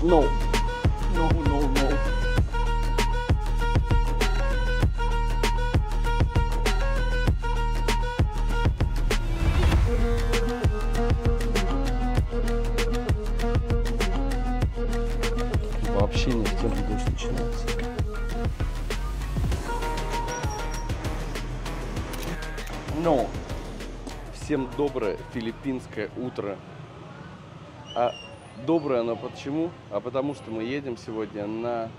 No. No, no, no. Вообще не в тему дождь начинается. Но всем доброе филиппинское утро. А доброе оно почему? А потому что мы едем сегодня на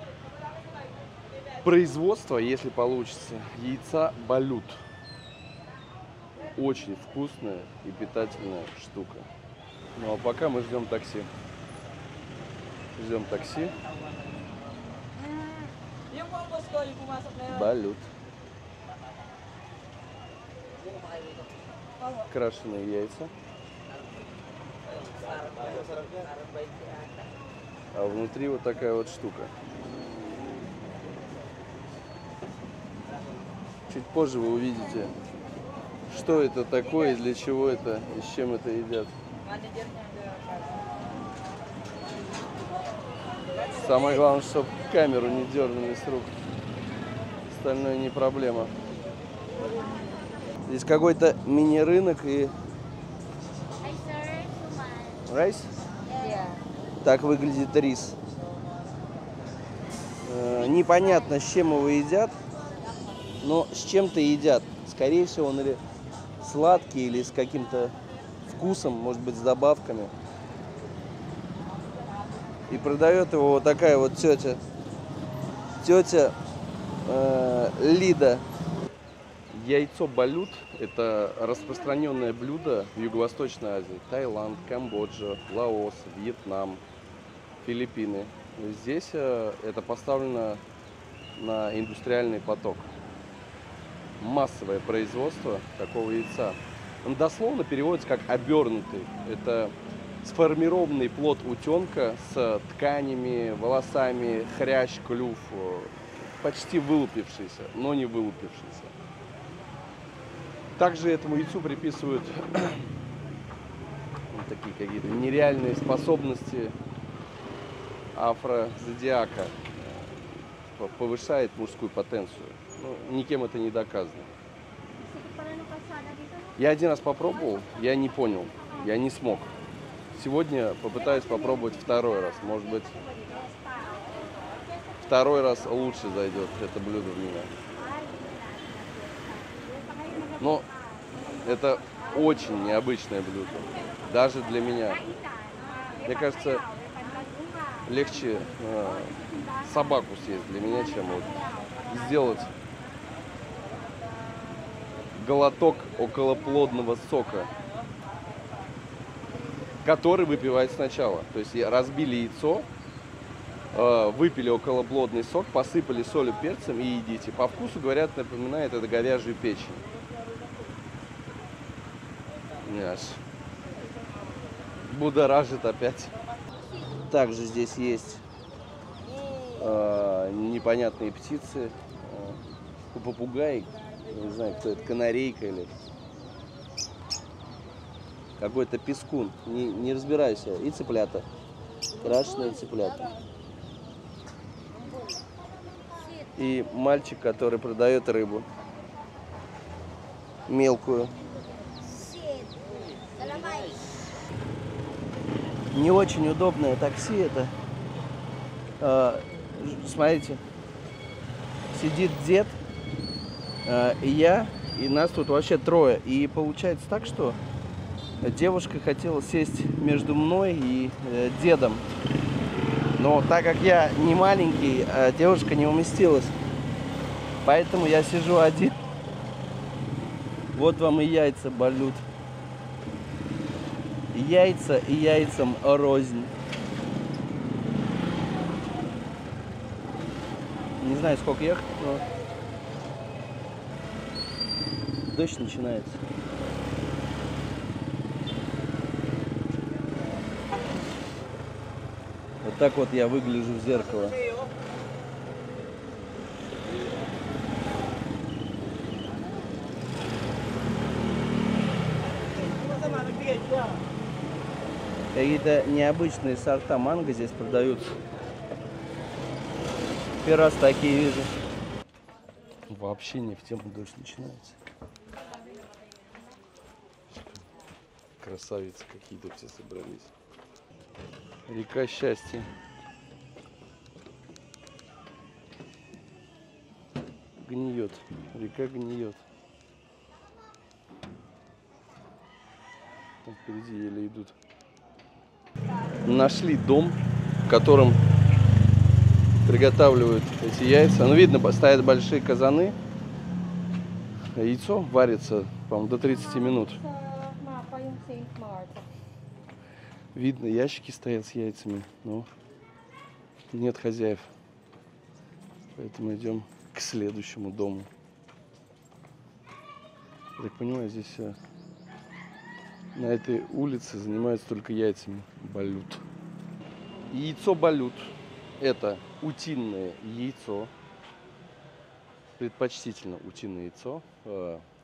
производство, если получится, яйца балют. Очень вкусная и питательная штука. Ну а пока мы ждем такси. Ждем такси. Балют. Крашеные яйца. А внутри вот такая вот штука. Чуть позже вы увидите, что это такое, и для чего это, и с чем это едят. Самое главное, чтобы камеру не дернули с рук. Остальное не проблема. Здесь какой-то мини-рынок и... Рис? Так выглядит рис. Непонятно, с чем его едят, но с чем-то едят. Скорее всего, он или сладкий, или с каким-то вкусом, может быть, с добавками. И продает его вот такая вот тетя. Тетя Лида. Яйцо балют – это распространенное блюдо в Юго-Восточной Азии. Таиланд, Камбоджа, Лаос, Вьетнам, Филиппины. Здесь это поставлено на индустриальный поток. Массовое производство такого яйца. Он дословно переводится как обернутый. Это сформированный плод утенка с тканями, волосами, хрящ, клюв, почти вылупившийся, но не вылупившийся. Также этому яйцу приписывают такие какие-то нереальные способности афрозодиака. Повышает мужскую потенцию. Но никем это не доказано. Я один раз попробовал, я не понял, я не смог. Сегодня попытаюсь попробовать второй раз. Может быть, второй раз лучше зайдет это блюдо в меня. Но это очень необычное блюдо. Даже для меня. Мне кажется, легче собаку съесть для меня, чем вот сделать глоток околоплодного сока, который выпивать сначала. То есть разбили яйцо, выпили околоплодный сок, посыпали солью, перцем и едите. По вкусу, говорят, напоминает это говяжью печень. Аж будоражит опять. Также здесь есть непонятные птицы, попугай, не знаю, кто это, канарейка или какой-то пескун, не разбираюсь я, и цыплята, крашеные цыплята. И мальчик, который продает рыбу, мелкую. Не очень удобное такси это. Смотрите, сидит дед, и я, и нас тут вообще трое. И получается так, что девушка хотела сесть между мной и дедом. Но так как я не маленький, девушка не уместилась. Поэтому я сижу один. Вот вам и яйца балют. Яйца и яйцам рознь. Не знаю, сколько ехать, но дождь начинается. Вот так вот я выгляжу в зеркало. Какие-то необычные сорта манго здесь продаются. Первый раз такие вижу. Вообще не в тему дождь начинается. Красавицы какие-то все собрались. Река счастья. Гниет. Река гниет. Там впереди еле идут. Нашли дом, в котором приготавливают эти яйца. Ну, видно, стоят большие казаны. Яйцо варится, по-моему, до 30 минут. Видно, ящики стоят с яйцами, но нет хозяев. Поэтому идем к следующему дому. Я так понимаю, здесь на этой улице занимаются только яйцами. Балют. Яйцо балют. Это утиное яйцо. Предпочтительно утиное яйцо,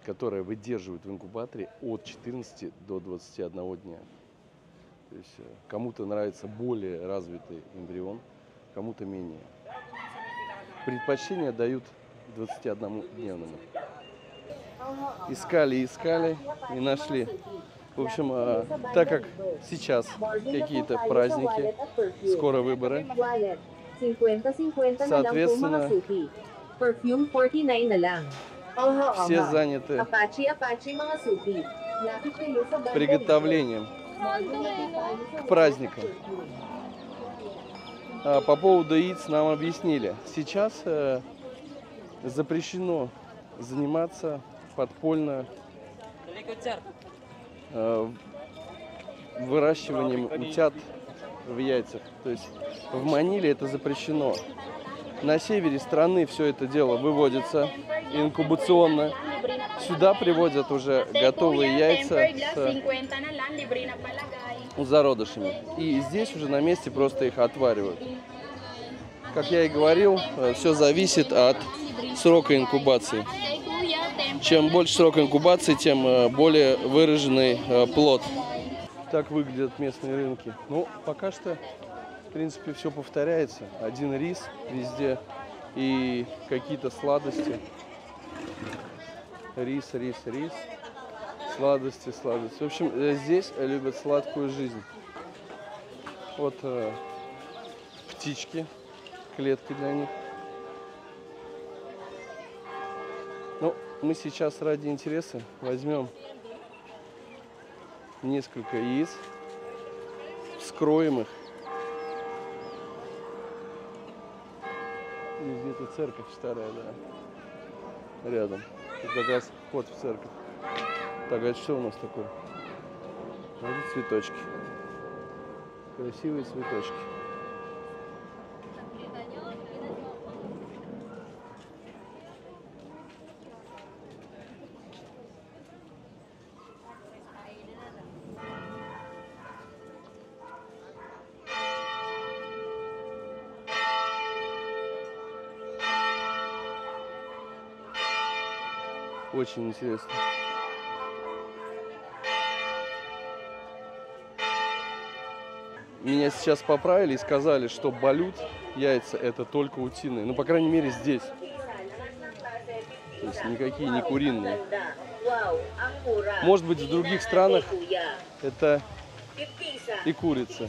которое выдерживает в инкубаторе от 14 до 21 дня. То есть кому-то нравится более развитый эмбрион, кому-то менее. Предпочтение дают 21-дневному. Искали и нашли. В общем, так как сейчас какие-то праздники, скоро выборы, соответственно, все заняты приготовлением к праздникам. По поводу яиц нам объяснили. Сейчас запрещено заниматься подпольно выращиванием утят в яйцах. То есть в Маниле это запрещено. На севере страны все это дело выводится инкубационно. Сюда приводят уже готовые яйца с зародышами. И здесь уже на месте просто их отваривают. Как я и говорил, все зависит от срока инкубации. Чем больше срок инкубации, тем более выраженный плод. Так выглядят местные рынки. Ну, пока что, в принципе, все повторяется. Один рис везде и какие-то сладости. Рис. Сладости. В общем, здесь любят сладкую жизнь. Вот птички, клетки для них. Ну, мы сейчас ради интереса возьмем несколько яиц, вскроем их. И где-то церковь старая, да, рядом. Тут как раз вход в церковь. Так, это что у нас такое? Вот цветочки. Красивые цветочки. Очень интересно. Меня сейчас поправили и сказали, что балют, яйца, это только утиные. Ну, по крайней мере, здесь. То есть никакие не куриные. Может быть, в других странах это и курица.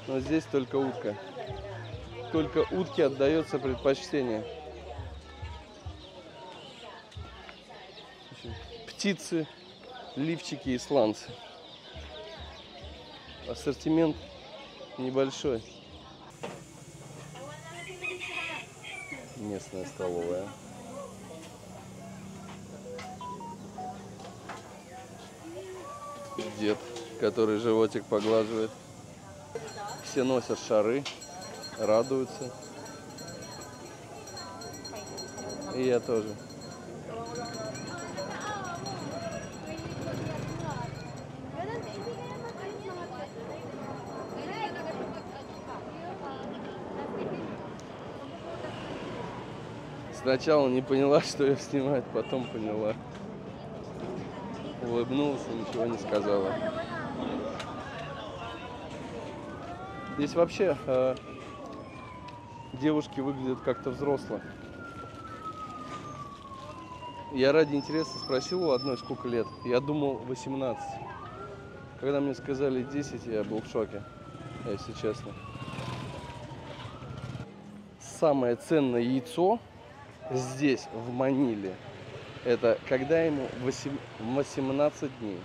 Но здесь только утка. Только утке отдается предпочтение. Птицы, лифчики и сланцы. Ассортимент небольшой. Местная столовая. Дед, который животик поглаживает. Все носят шары, радуются. И я тоже. Сначала не поняла, что ее снимают, потом поняла. Улыбнулась и ничего не сказала. Здесь вообще девушки выглядят как-то взрослые. Я ради интереса спросил у одной, сколько лет. Я думал 18. Когда мне сказали 10, я был в шоке, если честно. Самое ценное яйцо здесь, в Маниле, это когда ему 18 дней.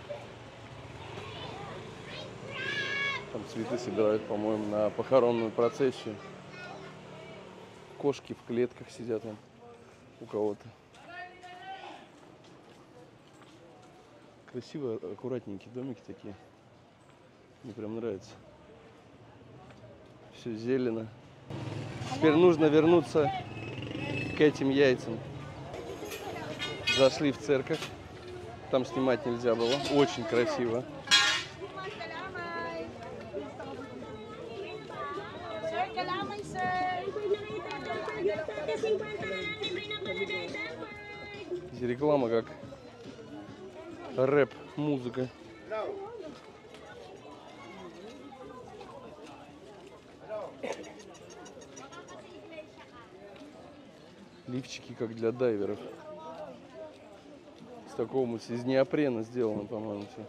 Там цветы собирают, по-моему, на похоронную процессию. Кошки в клетках сидят там у кого-то. Красиво, аккуратненькие домики такие. Мне прям нравится. Все зелено. Теперь нужно вернуться к этим яйцам. Зашли в церковь. Там снимать нельзя было. Очень красиво. Здесь реклама как рэп-музыка. Лифчики как для дайверов. С такого из неопрена сделано, по-моему, все.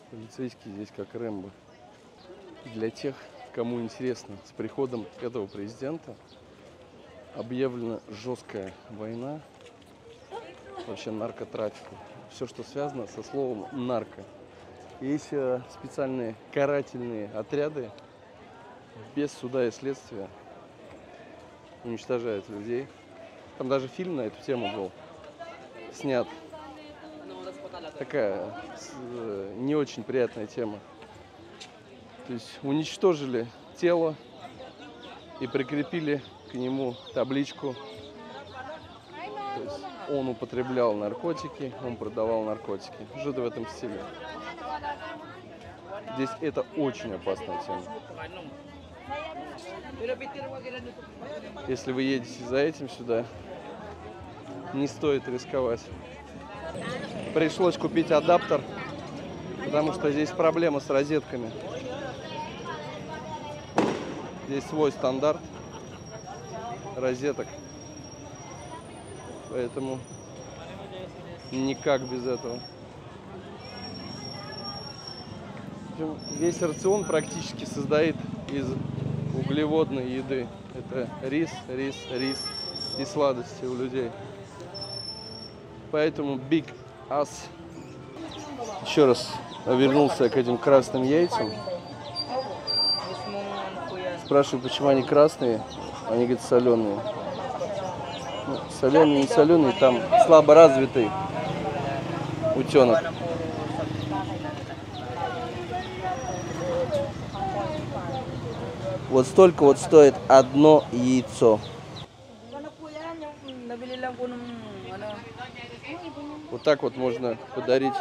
Полицейские здесь как Рэмбо. Для тех, кому интересно, с приходом этого президента объявлена жесткая война вообще наркотрафику. Все, что связано со словом нарко. Есть специальные карательные отряды, без суда и следствия уничтожают людей. Там даже фильм на эту тему был снят. Такая не очень приятная тема. То есть уничтожили тело и прикрепили к нему табличку. То есть он употреблял наркотики, он продавал наркотики. Что-то в этом стиле. Здесь это очень опасная тема. Если вы едете за этим сюда, не стоит рисковать. Пришлось купить адаптер, потому что здесь проблема с розетками. Здесь свой стандарт розеток, поэтому никак без этого. Весь рацион практически состоит из углеводной еды. Это рис, рис, рис и сладости у людей. Поэтому Big Ass. Еще раз вернулся к этим красным яйцам. Спрашиваю, почему они красные. Они говорят, соленые. Ну, соленые, не соленые, там слабо развитый утенок. Вот столько вот стоит одно яйцо. Вот так вот можно подарить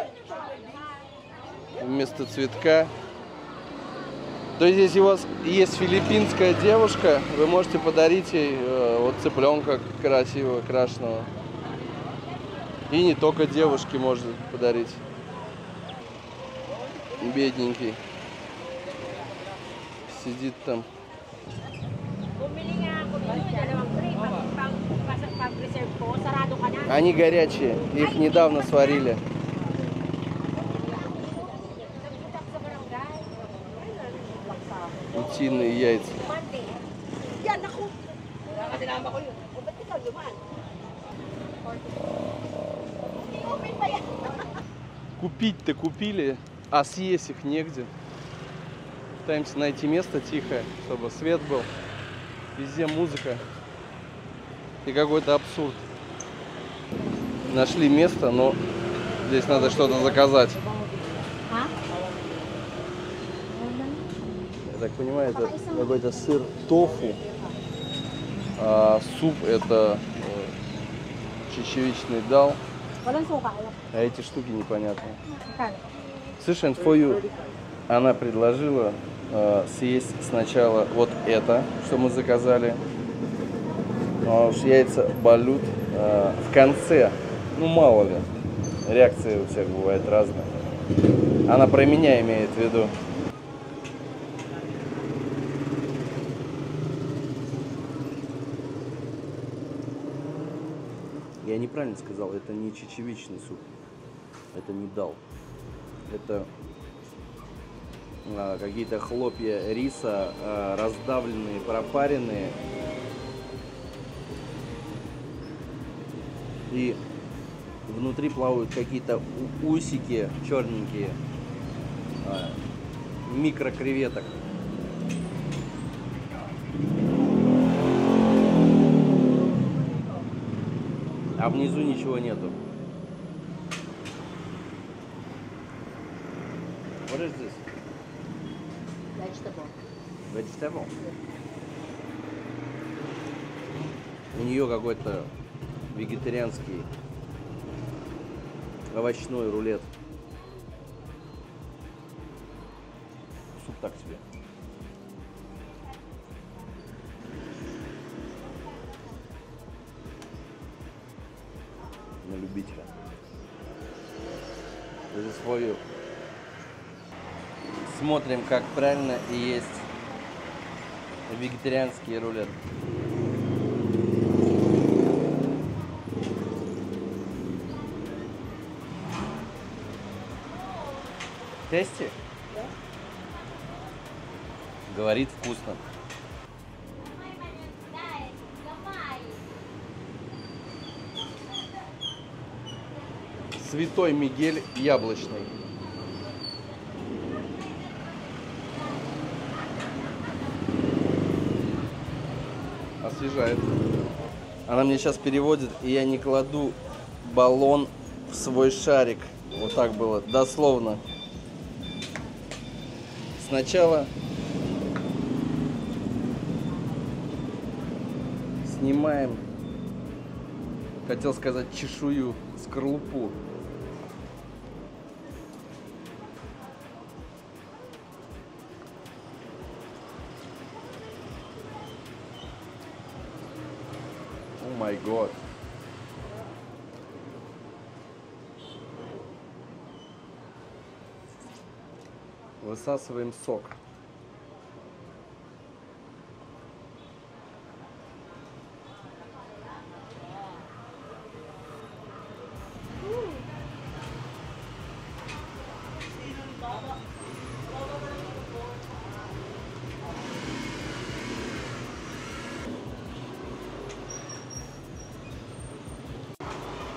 вместо цветка. То есть, если у вас есть филиппинская девушка, вы можете подарить ей вот цыпленка красивого, крашеного. И не только девушке можно подарить. Бедненький. Сидит там. Они горячие, их недавно сварили. Утиные яйца. Купить-то купили, а съесть их негде. Пытаемся найти место тихое, чтобы свет был. Везде музыка. И какой-то абсурд. Нашли место, но здесь надо что-то заказать. Я так понимаю, это какой-то сыр тофу. А суп это чечевичный дал. А эти штуки непонятные. Слышь, and for you. Она предложила съесть сначала вот это, что мы заказали. А уж яйца балют в конце. Ну, мало ли. Реакция у всех бывает разная. Она про меня имеет в виду. Я неправильно сказал, это не чечевичный суп. Это не дал. Это какие-то хлопья риса, раздавленные, пропаренные. И внутри плавают какие-то усики черненькие, микрокреветок. А внизу ничего нету. What is this? Vegetable. Vegetable? У нее какой-то вегетарианский овощной рулет. Суп так себе. На любителя. Это свою. Смотрим, как правильно есть вегетарианский рулет. Тесте? Да. Говорит, вкусно. Святой Мигель яблочный. Освежает. Она мне сейчас переводит, и я не кладу баллон в свой шарик. Вот так было, дословно. Сначала снимаем, хотел сказать, чешую, скорлупу. О май гад. Высасываем сок.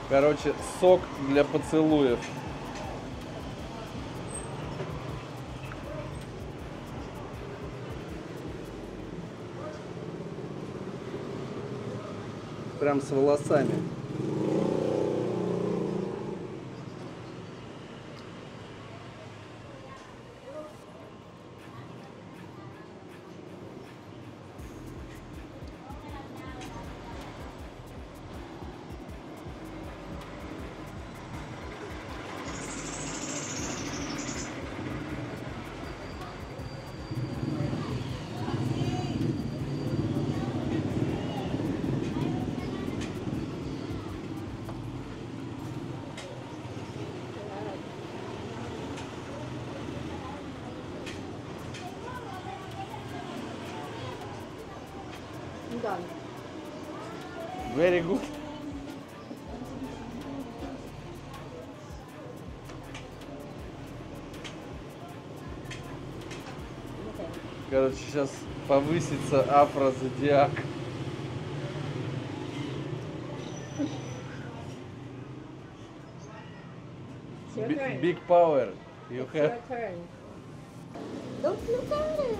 Короче, сок для поцелуев. Прям с волосами. Done. Very good. Okay. Короче, сейчас повысится афрозодиак. It's your turn. Big power. You It's have. your turn. Don't look at it.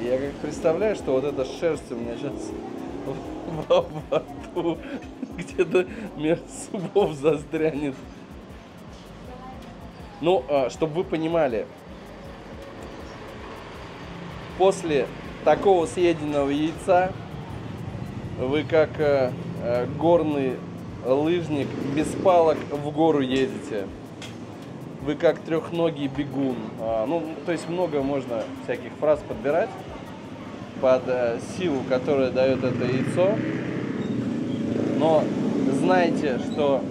Я как представляю, что вот эта шерсть у меня сейчас во рту где-то между зубов застрянет. Ну, чтобы вы понимали, после такого съеденного яйца вы как горный лыжник без палок в гору едете. Вы как трехногий бегун. Ну, то есть много можно всяких фраз подбирать под силу, которую дает это яйцо. Но знайте, что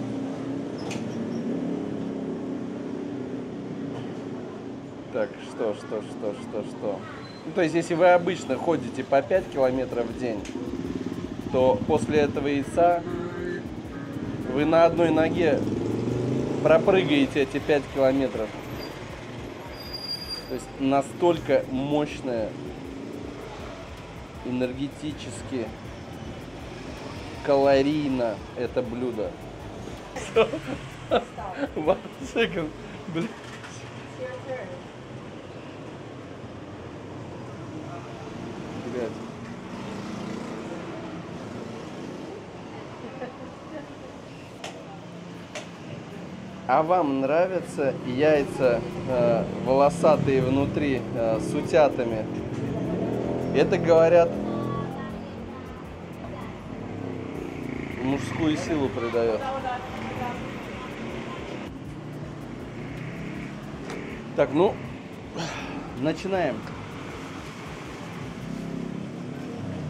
Так, что? Ну, то есть, если вы обычно ходите по 5 километров в день, то после этого яйца вы на одной ноге пропрыгаете эти 5 километров. То есть, настолько мощное, энергетически, калорийно это блюдо. One second. Блин. It's your turn. Блядь. А вам нравятся яйца волосатые внутри с утятами? Это, говорят, мужскую силу придает. Так, ну, начинаем.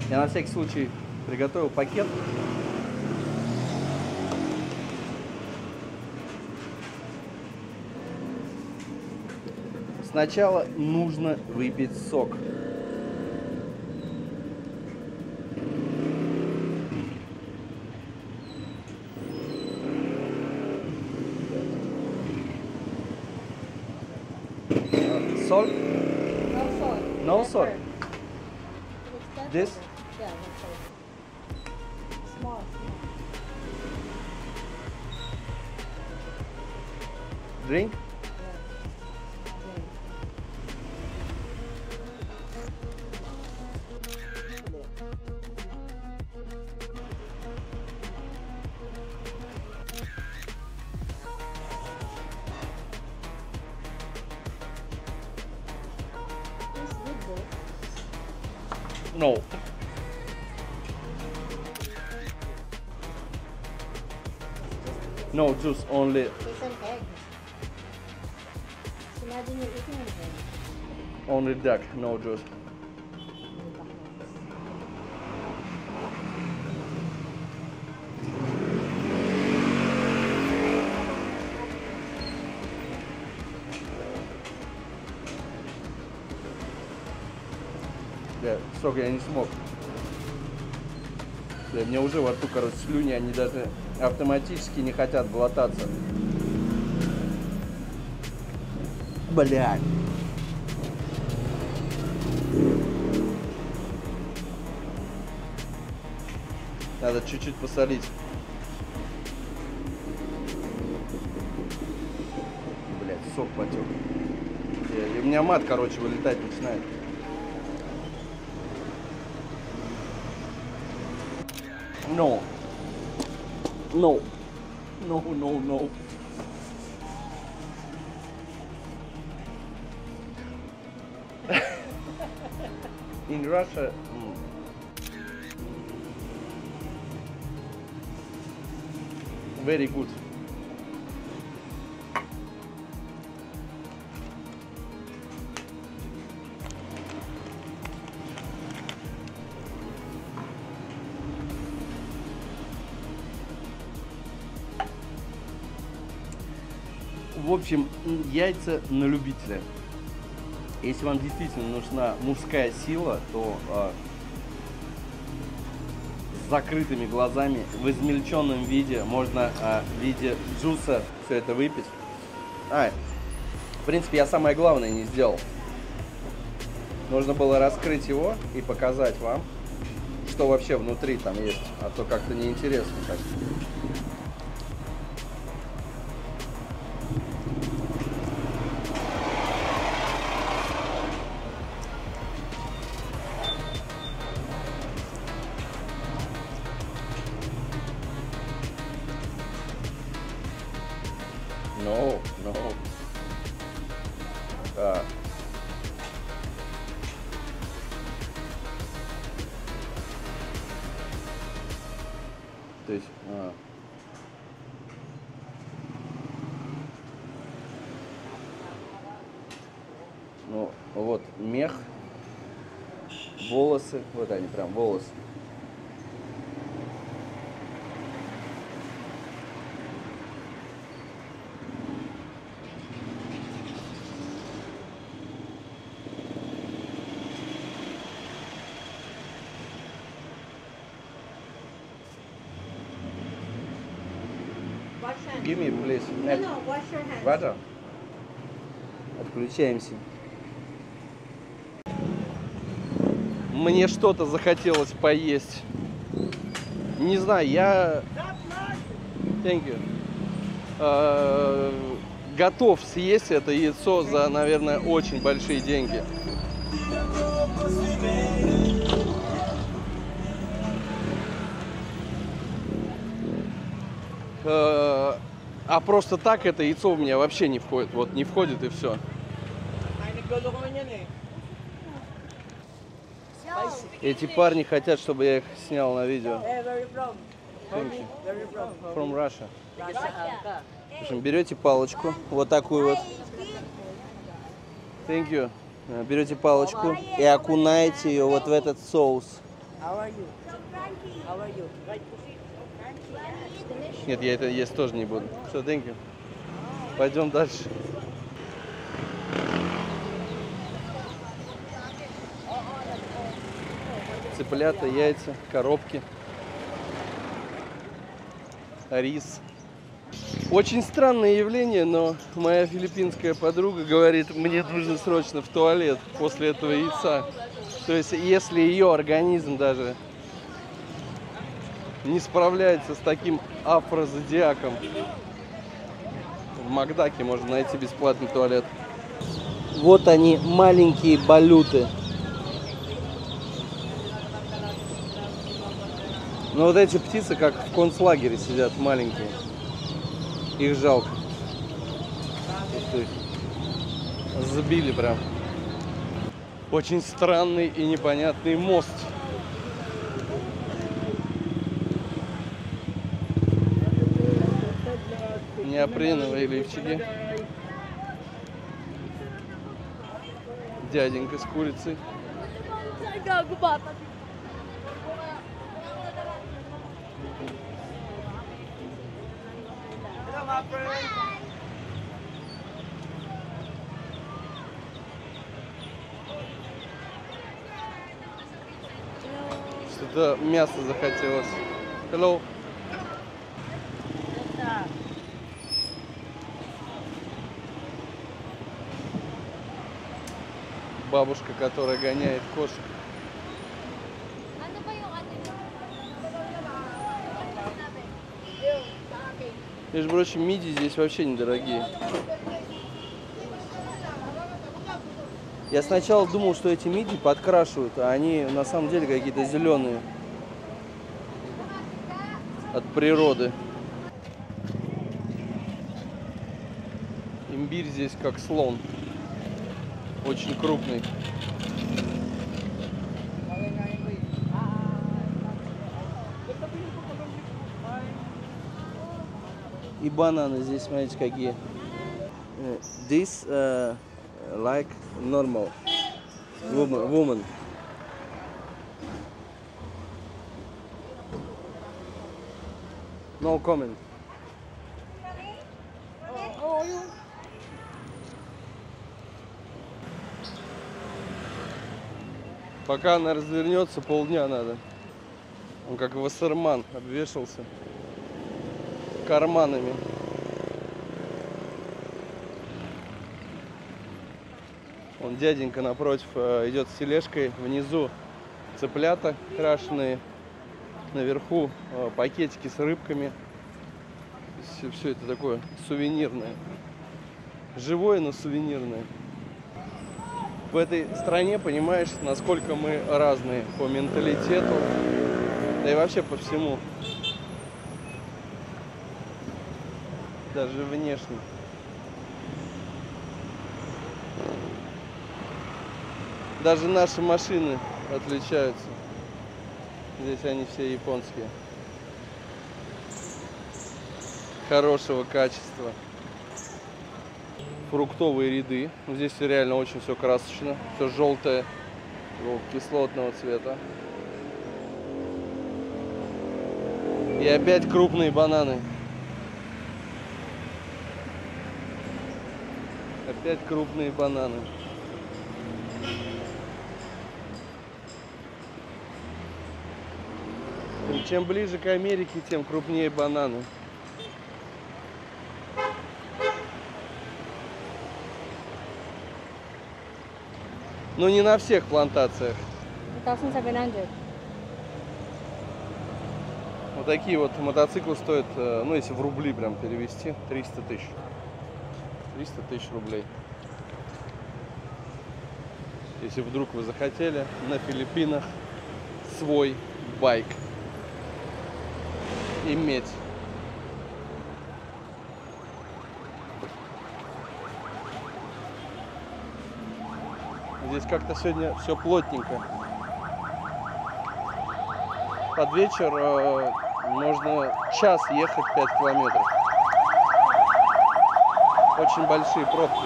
Я на всякий случай приготовил пакет. Сначала нужно выпить сок. Соль? No salt. No salt. Pepper. What's that? This? Yeah, that's all. Small. Drink? It's good though. No. No juice, only It's an egg. So imagine you're eating an egg. only duck, no juice. Бля, сок я не смог. Бля, мне уже во рту, короче, слюни, они даже автоматически не хотят глотаться. Блядь. Надо чуть-чуть посолить. Блядь, сок потек. И у меня мат, короче, вылетать начинает. No. No. No, no, no. In Russia, very good. В общем, яйца на любителя. Если вам действительно нужна мужская сила, то с закрытыми глазами в измельченном виде можно в виде джуса все это выпить. В принципе, я самое главное не сделал. Нужно было раскрыть его и показать вам, что вообще внутри там есть, а то как-то неинтересно так. No, no. То есть, ну, вот мех, волосы, вот они прям волосы. wash hands. Give me, please. No, no, wash your hands. Water. Отключаемся. Мне что-то захотелось поесть. Не знаю, я... Thank you. Готов съесть это яйцо за, наверное, очень большие деньги. А просто так это яйцо у меня вообще не входит. Вот не входит и все. Эти парни хотят, чтобы я их снял на видео. Thank you. From Russia. В общем, берете палочку, вот такую вот. Thank you. Берете палочку и окунаете ее вот в этот соус. Нет, я это есть тоже не буду. Все, thank you. Пойдем дальше. Цыплята, яйца, коробки, рис. Очень странное явление, но моя филиппинская подруга говорит, мне нужно срочно в туалет после этого яйца. То есть, если ее организм даже не справляется с таким афрозодиаком, в Макдаке можно найти бесплатный туалет. Вот они, маленькие балюты. Но вот эти птицы, как в концлагере сидят, маленькие. Их жалко. Их забили прям. Очень странный и непонятный мост. Неопреновые лифчики. Дяденька с курицей. Что-то мясо захотелось. Hello. Бабушка, которая гоняет кошек. Между прочим, мидии здесь вообще недорогие. Я сначала думал, что эти мидии подкрашивают, а они на самом деле какие-то зеленые. От природы. Имбирь здесь как слон. Очень крупный. И бананы здесь, смотрите, какие. This like normal woman. No comment. Пока она развернется, полдня надо. Он как вассерман обвешался карманами. Вон дяденька напротив идет с тележкой. Внизу цыплята крашеные. Наверху пакетики с рыбками. Все это такое сувенирное. Живое, но сувенирное. В этой стране понимаешь, насколько мы разные по менталитету, да и вообще по всему. Даже внешне. Даже наши машины отличаются. Здесь они все японские. Хорошего качества. Фруктовые ряды. Здесь реально очень все красочно. Все желтое, кислотного цвета. И опять крупные бананы. Опять крупные бананы. Чем ближе к Америке, тем крупнее бананы. Но не на всех плантациях. 2,700. Вот такие вот мотоциклы стоят, ну если в рубли прям перевести, 300 тысяч. 300 тысяч рублей. Если вдруг вы захотели на Филиппинах свой байк иметь. Здесь как-то сегодня все плотненько. Под вечер можно час ехать 5 километров. Очень большие пробки.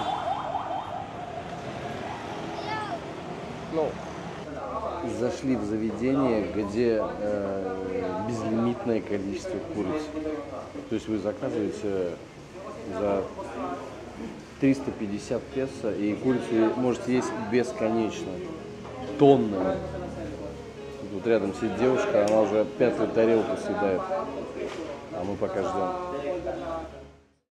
Ну, зашли в заведение, где безлимитное количество куриц. То есть вы заказываете за 350 песо, и курицу можете есть бесконечно, тоннами. Тут рядом сидит девушка, она уже 5-ю тарелку съедает, а мы пока ждем.